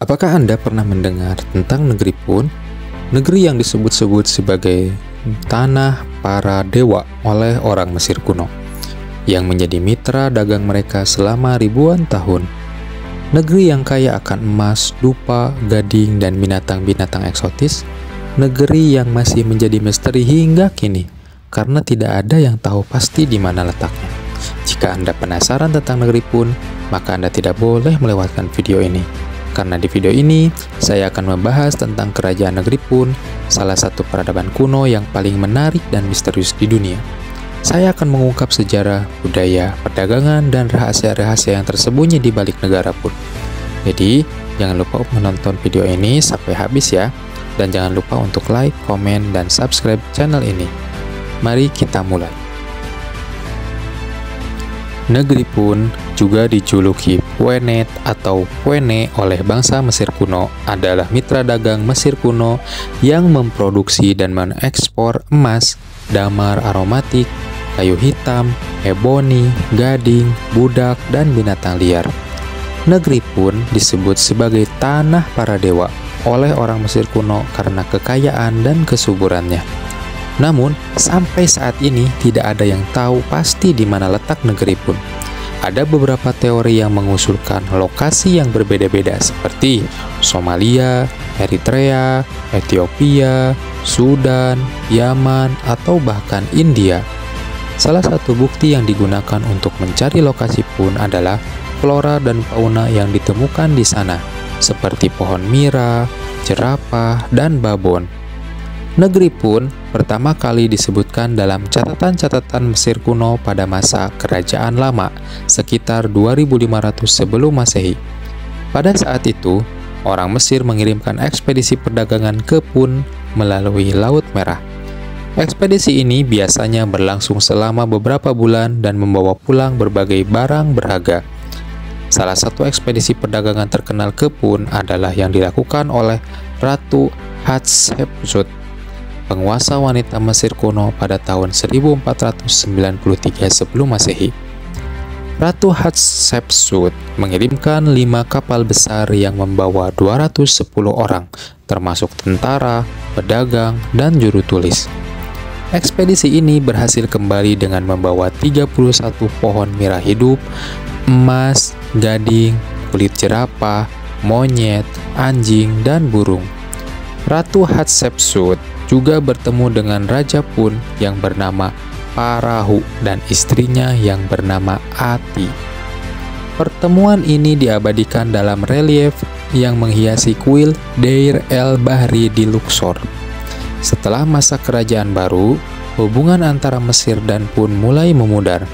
Apakah Anda pernah mendengar tentang negeri Pun? Negeri yang disebut-sebut sebagai tanah para dewa oleh orang Mesir kuno, yang menjadi mitra dagang mereka selama ribuan tahun. Negeri yang kaya akan emas, dupa, gading, dan binatang-binatang eksotis. Negeri yang masih menjadi misteri hingga kini, karena tidak ada yang tahu pasti di mana letaknya. Jika Anda penasaran tentang negeri Pun, maka Anda tidak boleh melewatkan video ini. Karena di video ini, saya akan membahas tentang kerajaan negeri Pun, salah satu peradaban kuno yang paling menarik dan misterius di dunia. Saya akan mengungkap sejarah, budaya, perdagangan, dan rahasia-rahasia yang tersembunyi di balik negara Pun. Jadi, jangan lupa menonton video ini sampai habis ya. Dan jangan lupa untuk like, komen, dan subscribe channel ini. Mari kita mulai. Negeri Pun, juga dijuluki Puenet atau Puene oleh bangsa Mesir kuno, adalah mitra dagang Mesir kuno yang memproduksi dan mengekspor emas, damar aromatik, kayu hitam, eboni, gading, budak, dan binatang liar. Negeri Pun disebut sebagai tanah para dewa oleh orang Mesir kuno karena kekayaan dan kesuburannya. Namun, sampai saat ini tidak ada yang tahu pasti di mana letak negeri Pun. Ada beberapa teori yang mengusulkan lokasi yang berbeda-beda seperti Somalia, Eritrea, Ethiopia, Sudan, Yaman, atau bahkan India. Salah satu bukti yang digunakan untuk mencari lokasi Pun adalah flora dan fauna yang ditemukan di sana, seperti pohon mira, jerapah, dan babon. Negeri Pun pertama kali disebutkan dalam catatan-catatan Mesir kuno pada masa Kerajaan Lama, sekitar 2500 sebelum Masehi. Pada saat itu, orang Mesir mengirimkan ekspedisi perdagangan ke Pun melalui Laut Merah. Ekspedisi ini biasanya berlangsung selama beberapa bulan dan membawa pulang berbagai barang berharga. Salah satu ekspedisi perdagangan terkenal ke Pun adalah yang dilakukan oleh Ratu Hatshepsut, penguasa wanita Mesir kuno pada tahun 1493 sebelum Masehi. Ratu Hatshepsut mengirimkan 5 kapal besar yang membawa 210 orang, termasuk tentara, pedagang, dan juru tulis. Ekspedisi ini berhasil kembali dengan membawa 31 pohon mira hidup, emas, gading, kulit jerapah, monyet, anjing, dan burung. Ratu Hatshepsut juga bertemu dengan Raja Pun yang bernama Parahu dan istrinya yang bernama Ati. Pertemuan ini diabadikan dalam relief yang menghiasi kuil Deir el-Bahri di Luxor. Setelah masa kerajaan baru, hubungan antara Mesir dan Pun mulai memudar.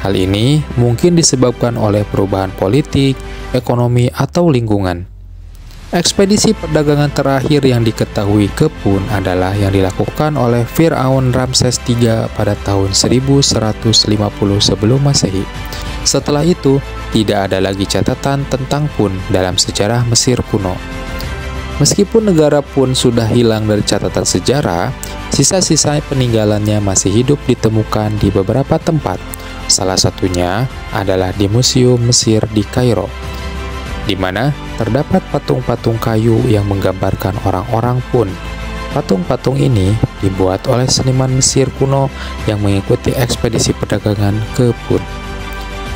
Hal ini mungkin disebabkan oleh perubahan politik, ekonomi, atau lingkungan. Ekspedisi perdagangan terakhir yang diketahui ke Pun adalah yang dilakukan oleh Firaun Ramses III pada tahun 1150 sebelum Masehi. Setelah itu, tidak ada lagi catatan tentang Pun dalam sejarah Mesir kuno. Meskipun negara Pun sudah hilang dari catatan sejarah, sisa-sisa peninggalannya masih hidup ditemukan di beberapa tempat. Salah satunya adalah di Museum Mesir di Kairo, di mana terdapat patung-patung kayu yang menggambarkan orang-orang Pun. Patung-patung ini dibuat oleh seniman Mesir kuno yang mengikuti ekspedisi perdagangan ke Pun.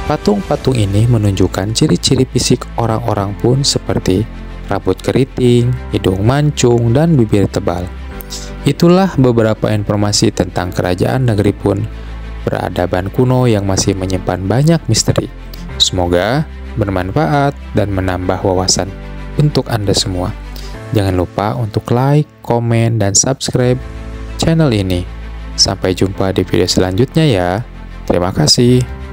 Patung-patung ini menunjukkan ciri-ciri fisik orang-orang Pun seperti rambut keriting, hidung mancung, dan bibir tebal. Itulah beberapa informasi tentang kerajaan negeri Pun, peradaban kuno yang masih menyimpan banyak misteri. Semoga bermanfaat dan menambah wawasan untuk Anda semua. Jangan lupa untuk like, komen, dan subscribe channel ini. Sampai jumpa di video selanjutnya ya. Terima kasih.